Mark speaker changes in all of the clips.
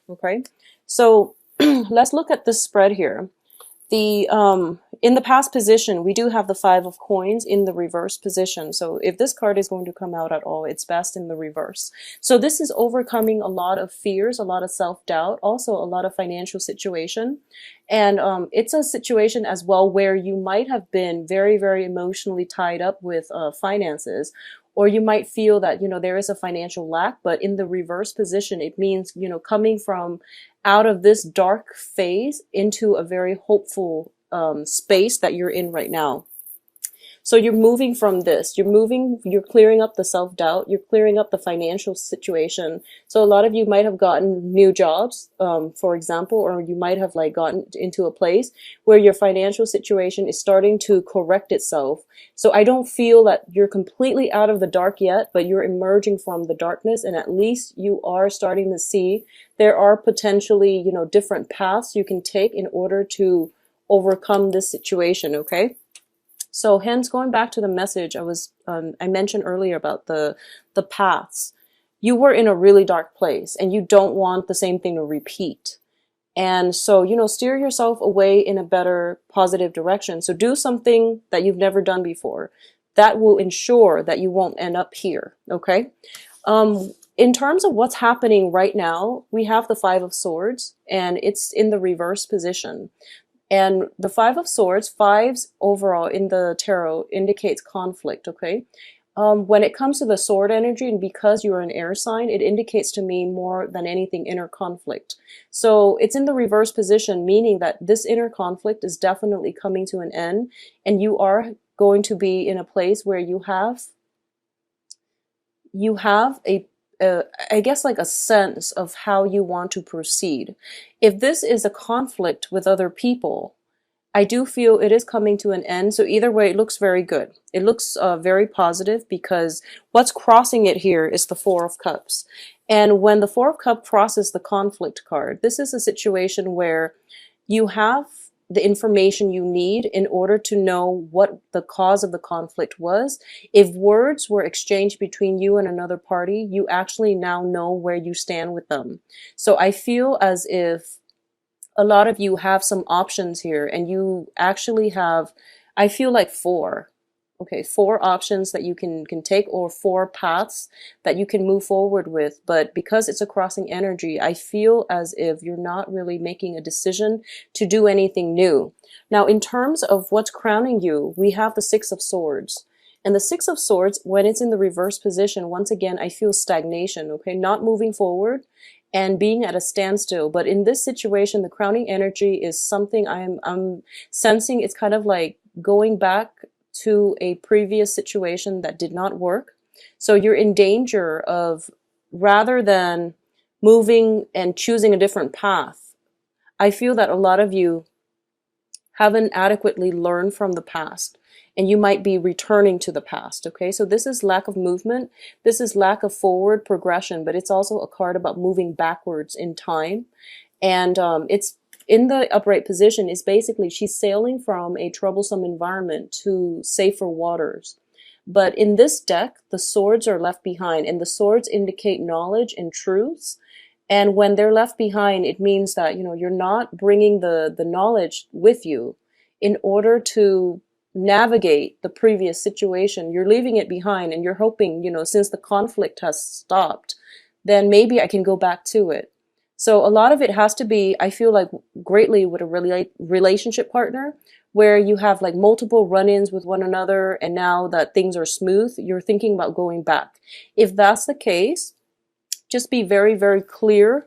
Speaker 1: Okay, so let's look at this spread here. The in the past position, we do have the Five of Coins in the reverse position. So if this card is going to come out at all, it's best in the reverse. So this is overcoming a lot of fears, a lot of self-doubt, also a lot of financial situation. And it's a situation as well where you might have been very, very emotionally tied up with finances, or you might feel that, there is a financial lack, but in the reverse position, it means, coming from out of this dark phase into a very hopeful space that you're in right now. So you're moving from this, you're clearing up the self-doubt, you're clearing up the financial situation. So a lot of you might have gotten new jobs, for example, or you might have like gotten into a place where your financial situation is starting to correct itself. So I don't feel that you're completely out of the dark yet, but you're emerging from the darkness, and at least you are starting to see there are potentially, different paths you can take in order to overcome this situation, okay? So hence, going back to the message I mentioned earlier about the paths, you were in a really dark place and you don't want the same thing to repeat. And so, steer yourself away in a better positive direction. So do something that you've never done before. That will ensure that you won't end up here, okay? In terms of what's happening right now, we have the Five of Swords and it's in the reverse position. And the Five of Swords, fives overall in the tarot indicates conflict, okay? When it comes to the sword energy, and because you're an air sign, it indicates to me more than anything inner conflict. So it's in the reverse position, meaning that this inner conflict is definitely coming to an end, and you are going to be in a place where you have I guess like a sense of how you want to proceed. If this is a conflict with other people, I do feel it is coming to an end. So either way, it looks very good. It looks very positive because what's crossing it here is the Four of Cups. And when the Four of Cups crosses the conflict card, this is a situation where you have the information you need in order to know what the cause of the conflict was. If words were exchanged between you and another party, you actually now know where you stand with them. So I feel as if a lot of you have some options here, and you actually have, I feel like four options that you can take, or four paths that you can move forward with. But because it's a crossing energy, I feel as if you're not really making a decision to do anything new. Now, in terms of what's crowning you, we have the Six of Swords. And the Six of Swords, when it's in the reverse position, once again, I feel stagnation, okay? Not moving forward and being at a standstill. But in this situation, the crowning energy is something I'm sensing. It's kind of like going back to a previous situation that did not work. So you're in danger of, rather than moving and choosing a different path, I feel that a lot of you haven't adequately learned from the past, and you might be returning to the past, okay? So this is lack of movement. This is lack of forward progression, but it's also a card about moving backwards in time. And it's in the upright position is basically she's sailing from a troublesome environment to safer waters. But in this deck, the swords are left behind, and the swords indicate knowledge and truths. And when they're left behind, it means that, you're not bringing the knowledge with you in order to navigate the previous situation. You're leaving it behind, and you're hoping, since the conflict has stopped, then maybe I can go back to it. So a lot of it has to be, I feel like, greatly with a relationship partner, where you have like multiple run-ins with one another, and now that things are smooth, you're thinking about going back. If that's the case, just be very, very clear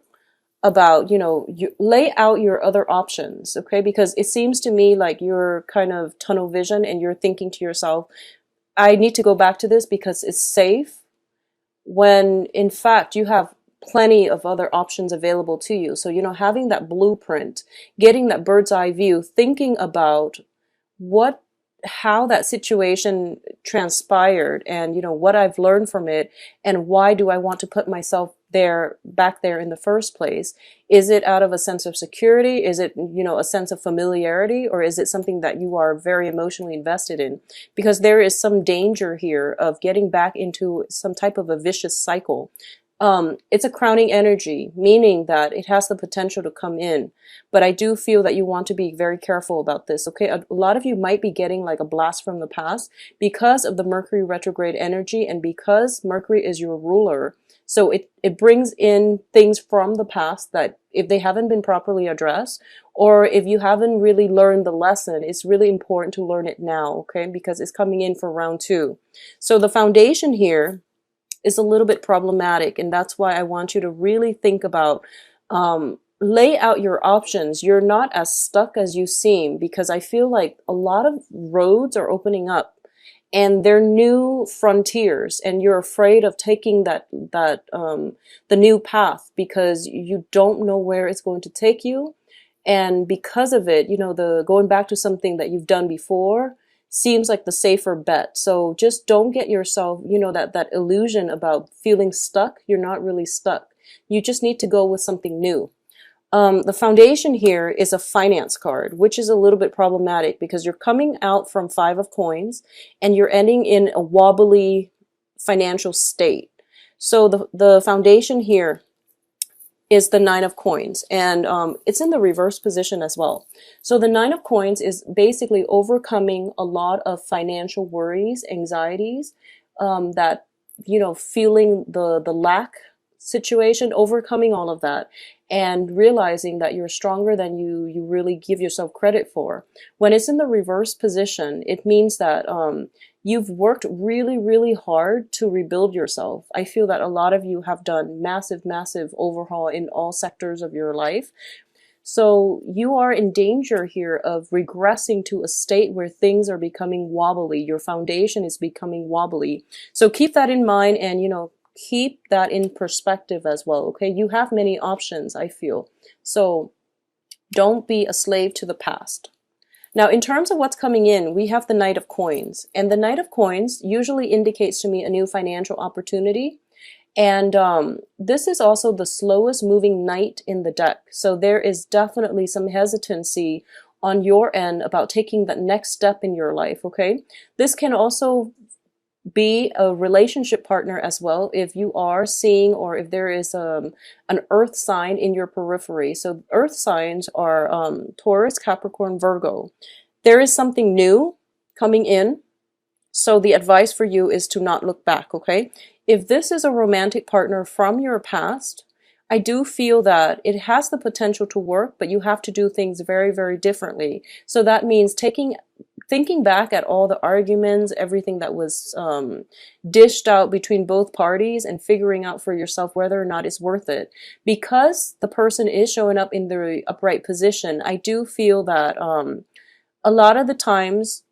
Speaker 1: about, you lay out your other options, okay? Because it seems to me like you're kind of tunnel vision, and you're thinking to yourself, I need to go back to this because it's safe, when in fact you have plenty of other options available to you. So, having that blueprint, getting that bird's eye view, thinking about how that situation transpired, and, what I've learned from it, and why do I want to put myself back there in the first place? Is it out of a sense of security? Is it, a sense of familiarity? Or is it something that you are very emotionally invested in? Because there is some danger here of getting back into some type of a vicious cycle. It's a crowning energy, meaning that it has the potential to come in. But I do feel that you want to be very careful about this, okay? A lot of you might be getting like a blast from the past because of the Mercury retrograde energy and because Mercury is your ruler. So it brings in things from the past that if they haven't been properly addressed, or if you haven't really learned the lesson, it's really important to learn it now, okay? Because it's coming in for round 2. So the foundation here is a little bit problematic, and that's why I want you to really think about, lay out your options. You're not as stuck as you seem, because I feel like a lot of roads are opening up and they're new frontiers, and you're afraid of taking the new path because you don't know where it's going to take you. And because of it, the going back to something that you've done before seems like the safer bet. So just don't get yourself, that illusion about feeling stuck. You're not really stuck. You just need to go with something new. The foundation here is a finance card, which is a little bit problematic because you're coming out from 5 of coins and you're ending in a wobbly financial state. So the foundation here is the 9 of coins, and it's in the reverse position as well. So the 9 of coins is basically overcoming a lot of financial worries, anxieties, that, feeling the lack situation, overcoming all of that, and realizing that you're stronger than you really give yourself credit for. When it's in the reverse position, it means that you've worked really, really hard to rebuild yourself. I feel that a lot of you have done massive, massive overhaul in all sectors of your life. So you are in danger here of regressing to a state where things are becoming wobbly. Your foundation is becoming wobbly. So keep that in mind, and, keep that in perspective as well, okay? You have many options, I feel. So don't be a slave to the past. Now, in terms of what's coming in, we have the Knight of Coins. And the Knight of Coins usually indicates to me a new financial opportunity. And this is also the slowest moving knight in the deck. So there is definitely some hesitancy on your end about taking that next step in your life, okay? This can also be a relationship partner as well if you are seeing, or if there is an earth sign in your periphery. So earth signs are Taurus, Capricorn, Virgo. There is something new coming in, so the advice for you is to not look back, okay? If this is a romantic partner from your past, I do feel that it has the potential to work, but you have to do things very, very differently. So that means thinking back at all the arguments, everything that was dished out between both parties, and figuring out for yourself whether or not it's worth it. Because the person is showing up in the upright position, I do feel that a lot of the times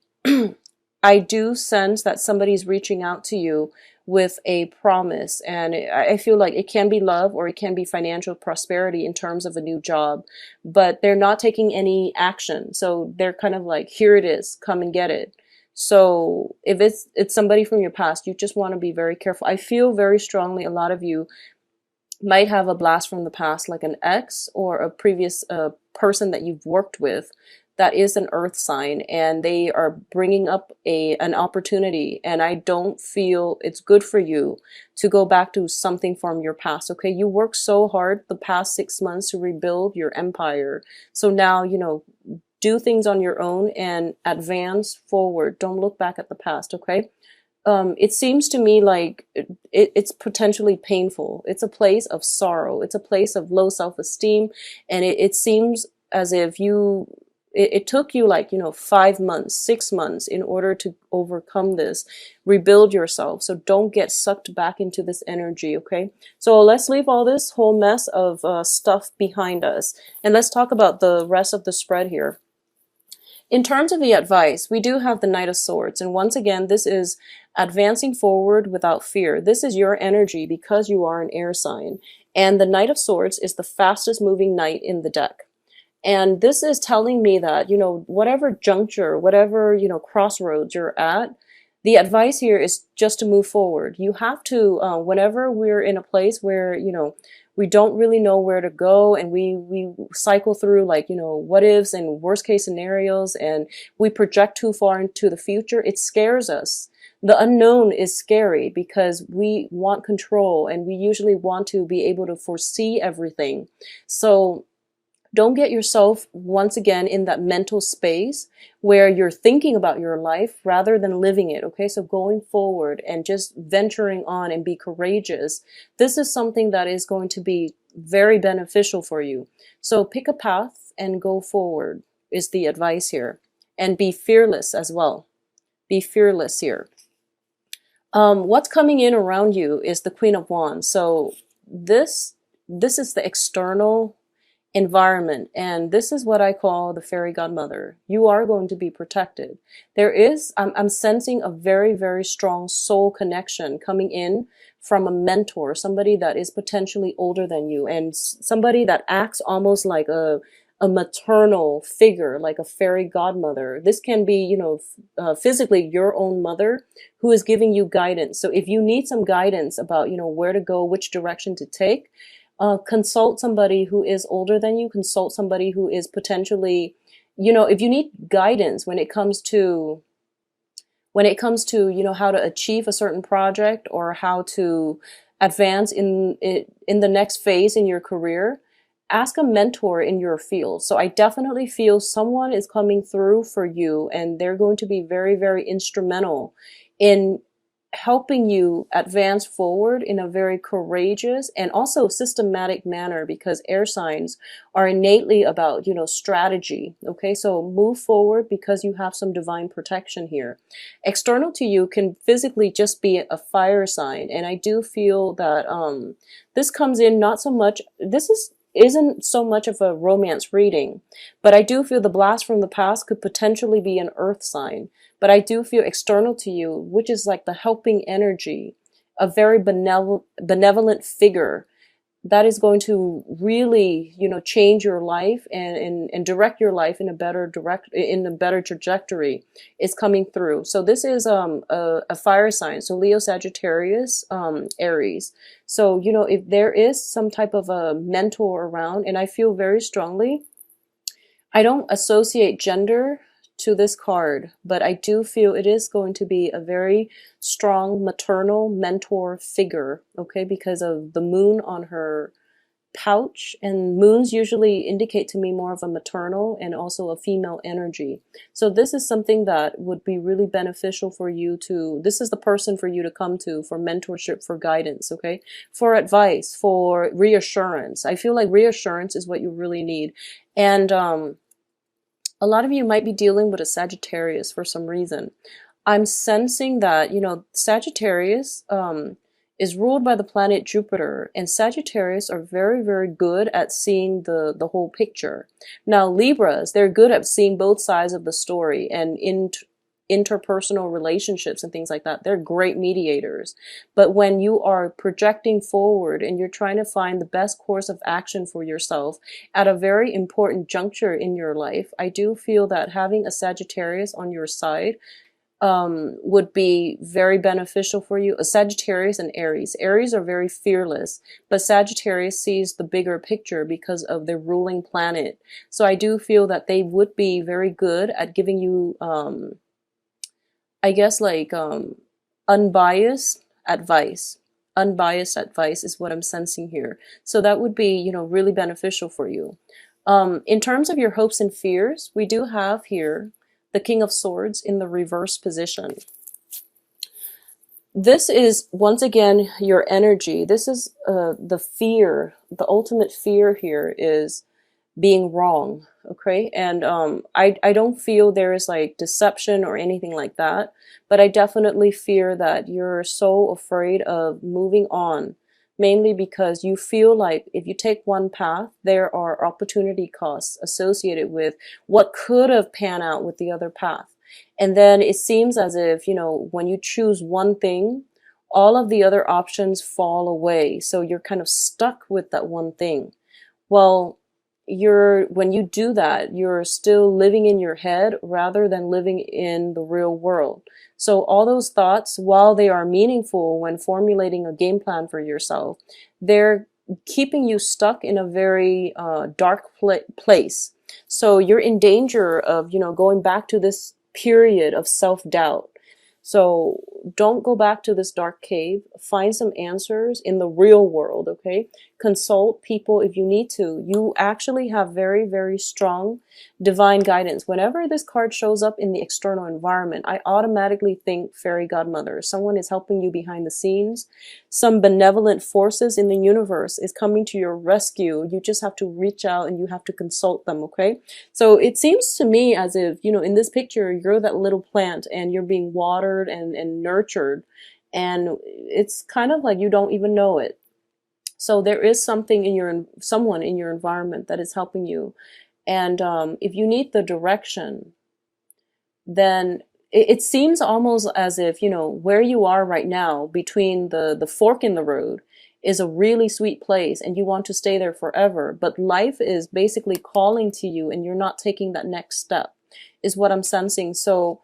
Speaker 1: I do sense that somebody's reaching out to you with a promise, and I feel like it can be love or it can be financial prosperity in terms of a new job, but they're not taking any action. So they're kind of like, here it is, come and get it. So if it's somebody from your past, you just want to be very careful. I feel very strongly a lot of you might have a blast from the past, like an ex or a previous person that you've worked with that is an earth sign, and they are bringing up an opportunity, and I don't feel it's good for you to go back to something from your past, okay? You worked so hard the past 6 months to rebuild your empire. So now, do things on your own and advance forward. Don't look back at the past, okay? It seems to me like it's potentially painful. It's a place of sorrow. It's a place of low self-esteem, and it seems as if it took you 5 months, 6 months in order to overcome this, rebuild yourself. So don't get sucked back into this energy, okay? So let's leave all this whole mess of stuff behind us, and let's talk about the rest of the spread here. In terms of the advice, we do have the Knight of Swords, and once again, this is advancing forward without fear. This is your energy because you are an air sign, and the Knight of Swords is the fastest moving knight in the deck. And this is telling me that, whatever juncture, whatever, crossroads you're at, the advice here is just to move forward. You have to, whenever we're in a place where, we don't really know where to go, and we cycle through what ifs and worst case scenarios, and we project too far into the future, it scares us. The unknown is scary because we want control and we usually want to be able to foresee everything. So don't get yourself once again in that mental space where you're thinking about your life rather than living it. Okay, so going forward and just venturing on and be courageous. This is something that is going to be very beneficial for you. So pick a path and go forward is the advice here. And be fearless as well. Be fearless here. What's coming in around you is the Queen of Wands. So this is the external environment, and this is what I call the fairy godmother. You are going to be protected. There is, I'm sensing a very, very strong soul connection coming in from a mentor, somebody that is potentially older than you, and somebody that acts almost like a maternal figure, like a fairy godmother. This can be, physically your own mother who is giving you guidance. So if you need some guidance about, where to go, which direction to take, consult somebody who is older than you, consult somebody who is potentially, if you need guidance when it comes to, how to achieve a certain project or how to advance in the next phase in your career, ask a mentor in your field. So I definitely feel someone is coming through for you and they're going to be very, very instrumental in helping you advance forward in a very courageous and also systematic manner, because air signs are innately about, strategy. Okay, so move forward because you have some divine protection here. External to you can physically just be a fire sign, and I do feel that this comes in not so much, isn't so much of a romance reading, but I do feel the blast from the past could potentially be an earth sign. But I do feel external to you, which is like the helping energy, a very benevolent figure that is going to really, change your life and direct your life in a better trajectory is coming through. So this is a fire sign. So Leo, Sagittarius, Aries. So, if there is some type of a mentor around, and I feel very strongly, I don't associate gender to this card, but I do feel it is going to be a very strong maternal mentor figure, okay, because of the moon on her pouch, and moons usually indicate to me more of a maternal and also a female energy. So this is something that would be really beneficial for you to, this is the person for you to come to for mentorship, for guidance, okay, for advice, for reassurance. I feel like reassurance is what you really need. And a lot of you might be dealing with a Sagittarius for some reason. I'm sensing that, Sagittarius is ruled by the planet Jupiter, and Sagittarius are very, very good at seeing the whole picture. Now, Libras, they're good at seeing both sides of the story, and interpersonal relationships and things like that. They're great mediators. But when you are projecting forward and you're trying to find the best course of action for yourself at a very important juncture in your life, I do feel that having a Sagittarius on your side would be very beneficial for you. A Sagittarius and Aries. Aries are very fearless, but Sagittarius sees the bigger picture because of their ruling planet. So I do feel that they would be very good at giving you I guess like unbiased advice. Unbiased advice is what I'm sensing here. So that would be, really beneficial for you. In terms of your hopes and fears, we do have here the King of Swords in the reverse position. This is, once again, your energy. This is the fear. The ultimate fear here is being wrong, okay? And I don't feel there is like deception or anything like that, but I definitely fear that you're so afraid of moving on, mainly because you feel like if you take one path, there are opportunity costs associated with what could have panned out with the other path. And then it seems as if, when you choose one thing, all of the other options fall away. So you're kind of stuck with that one thing. Well, when you do that, you're still living in your head rather than living in the real world. So all those thoughts, while they are meaningful when formulating a game plan for yourself, they're keeping you stuck in a very dark place. So you're in danger of, going back to this period of self-doubt. So don't go back to this dark cave. Find some answers in the real world, okay? Consult people if you need to. You actually have very, very strong divine guidance. Whenever this card shows up in the external environment, I automatically think fairy godmother. Someone is helping you behind the scenes. Some benevolent forces in the universe is coming to your rescue. You just have to reach out and you have to consult them, okay? So it seems to me as if, you know, in this picture, you're that little plant and you're being watered and nurtured. And it's kind of like you don't even know it. So there is something in someone in your environment that is helping you. And if you need the direction, then it seems almost as if, you know, where you are right now between the fork in the road is a really sweet place and you want to stay there forever. But life is basically calling to you and you're not taking that next step, is what I'm sensing. So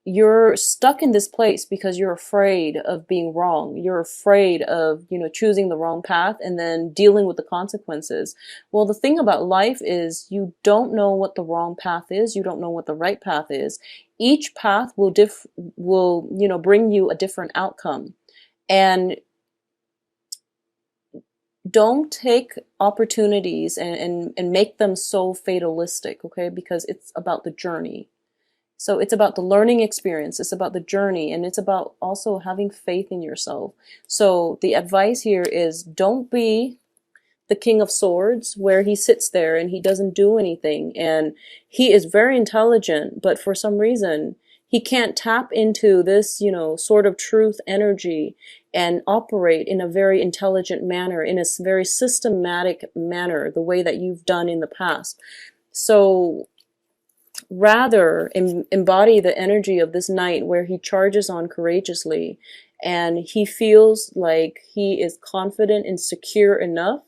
Speaker 1: you're stuck in this place because you're afraid of being wrong. You're afraid of, you know, choosing the wrong path and then dealing with the consequences. Well, the thing about life is you don't know what the wrong path is. You don't know what the right path is. Each path will, you know, bring you a different outcome. And don't take opportunities and make them so fatalistic, okay? Because it's about the journey. So it's about the learning experience, it's about the journey, and it's about also having faith in yourself. So the advice here is don't be the King of Swords where he sits there and he doesn't do anything. And he is very intelligent, but for some reason he can't tap into this, you know, sort of truth energy and operate in a very intelligent manner, in a very systematic manner, the way that you've done in the past. So rather embody the energy of this knight where he charges on courageously and he feels like he is confident and secure enough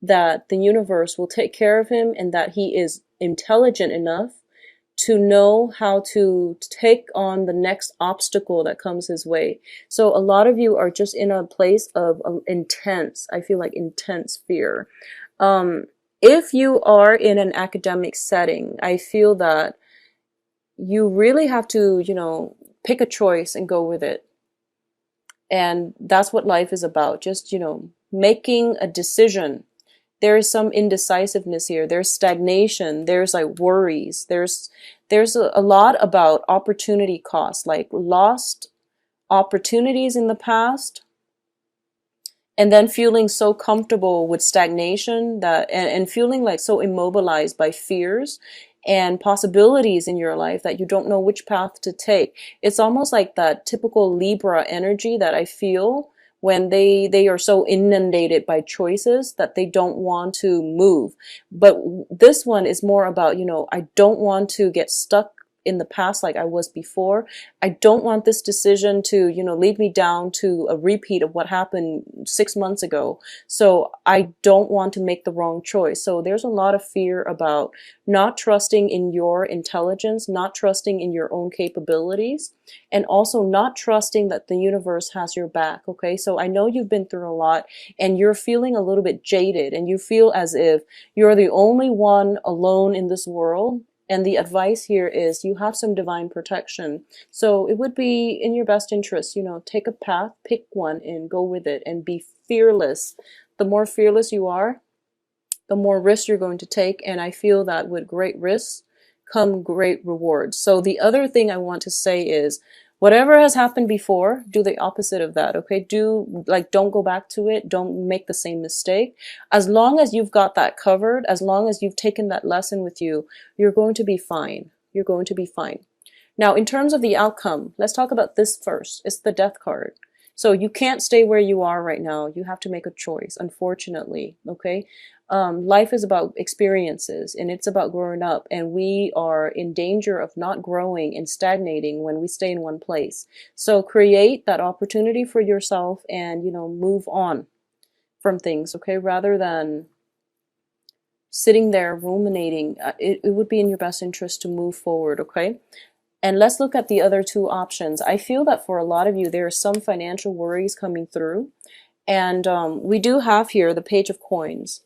Speaker 1: that the universe will take care of him and that he is intelligent enough to know how to take on the next obstacle that comes his way. So a lot of you are just in a place of intense, I feel like intense fear. If you are in an academic setting, I feel that you really have to, you know, pick a choice and go with it. And that's what life is about. Just, you know, making a decision. There is some indecisiveness here. There's stagnation. There's like worries. There's a lot about opportunity cost, like lost opportunities in the past. And then feeling so comfortable with stagnation that and feeling like so immobilized by fears and possibilities in your life that you don't know which path to take. It's almost like that typical Libra energy that I feel when they are so inundated by choices that they don't want to move. But this one is more about, you know, I don't want to get stuck in the past like I was before. I don't want this decision to, you know, lead me down to a repeat of what happened 6 months ago. So I don't want to make the wrong choice. So there's a lot of fear about not trusting in your intelligence, not trusting in your own capabilities, and also not trusting that the universe has your back, okay? So I know you've been through a lot and you're feeling a little bit jaded and you feel as if you're the only one alone in this world. And the advice here is you have some divine protection. So it would be in your best interest, you know, take a path, pick one and go with it and be fearless. The more fearless you are, the more risks you're going to take. And I feel that with great risks come great rewards. So the other thing I want to say is whatever has happened before, do the opposite of that, okay? Don't go back to it. Don't make the same mistake. As long as you've got that covered, as long as you've taken that lesson with you, you're going to be fine. You're going to be fine. Now, in terms of the outcome, let's talk about this first. It's the Death card. So you can't stay where you are right now. You have to make a choice, unfortunately, okay? Life is about experiences and it's about growing up, and we are in danger of not growing and stagnating when we stay in one place. So create that opportunity for yourself and, you know, move on from things, okay? Rather than sitting there ruminating, it would be in your best interest to move forward, okay? And let's look at the other two options. I feel that for a lot of you, there are some financial worries coming through. And we do have here the Page of Coins.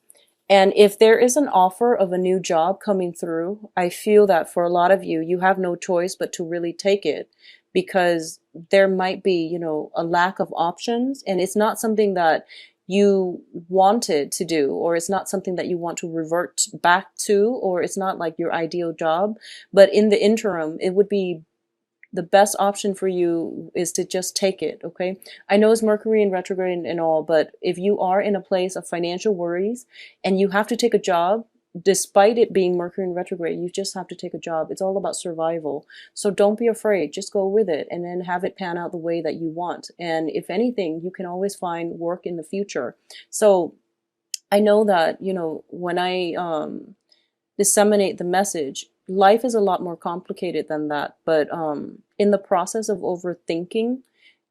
Speaker 1: And if there is an offer of a new job coming through, I feel that for a lot of you, you have no choice but to really take it because there might be, a lack of options, and it's not something that you wanted to do, or it's not something that you want to revert back to, or it's not like your ideal job. But in the interim, it would be the best option for you is to just take it, okay? I know it's Mercury in retrograde and all, but if you are in a place of financial worries and you have to take a job, despite it being Mercury in retrograde, you just have to take a job. It's all about survival. So don't be afraid. Just go with it and then have it pan out the way that you want. And if anything, you can always find work in the future. So I know that, when I disseminate the message, life is a lot more complicated than that. But in the process of overthinking,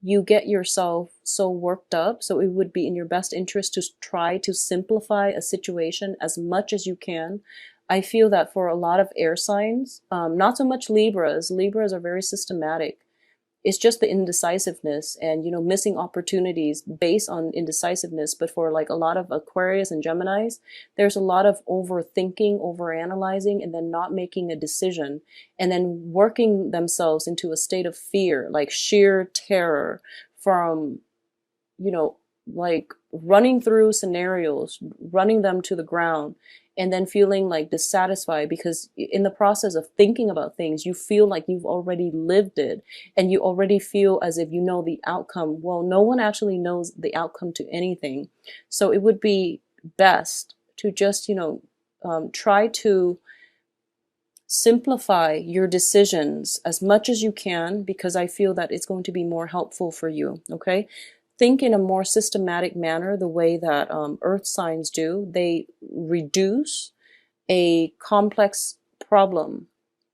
Speaker 1: you get yourself so worked up. So it would be in your best interest to try to simplify a situation as much as you can. I feel that for a lot of air signs, not so much Libras. Libras are very systematic. It's just the indecisiveness and, missing opportunities based on indecisiveness. But for like a lot of Aquarius and Geminis, there's a lot of overthinking, overanalyzing, and then not making a decision, and then working themselves into a state of fear, like sheer terror from, like running through scenarios, running them to the ground, and then feeling like dissatisfied because in the process of thinking about things, you feel like you've already lived it and you already feel as if you know the outcome. Well, no one actually knows the outcome to anything. So it would be best to just, try to simplify your decisions as much as you can, because I feel that it's going to be more helpful for you, okay? Think in a more systematic manner, the way that earth signs do. They reduce a complex problem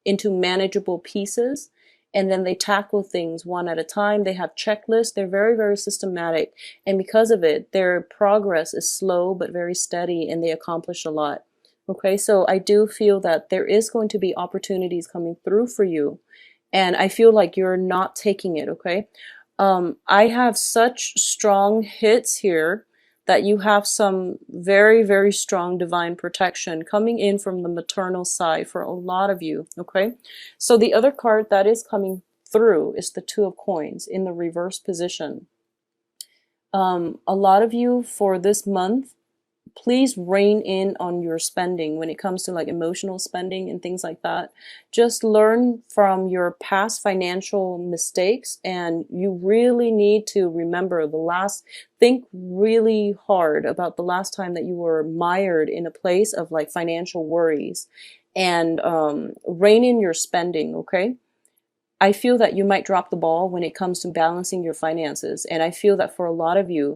Speaker 1: into manageable pieces, and then they tackle things one at a time. They have checklists. They're very, very systematic. And because of it, their progress is slow but very steady, and they accomplish a lot. Okay, so I do feel that there is going to be opportunities coming through for you, and I feel like you're not taking it, okay? I have such strong hits here that you have some very, very strong divine protection coming in from the maternal side for a lot of you, okay? So the other card that is coming through is the Two of Coins in the reverse position. A lot of you for this month, please rein in on your spending when it comes to like emotional spending and things like that. Just learn from your past financial mistakes, and you really need to remember think really hard about the last time that you were mired in a place of like financial worries, and rein in your spending, okay? I feel that you might drop the ball when it comes to balancing your finances, and I feel that for a lot of you,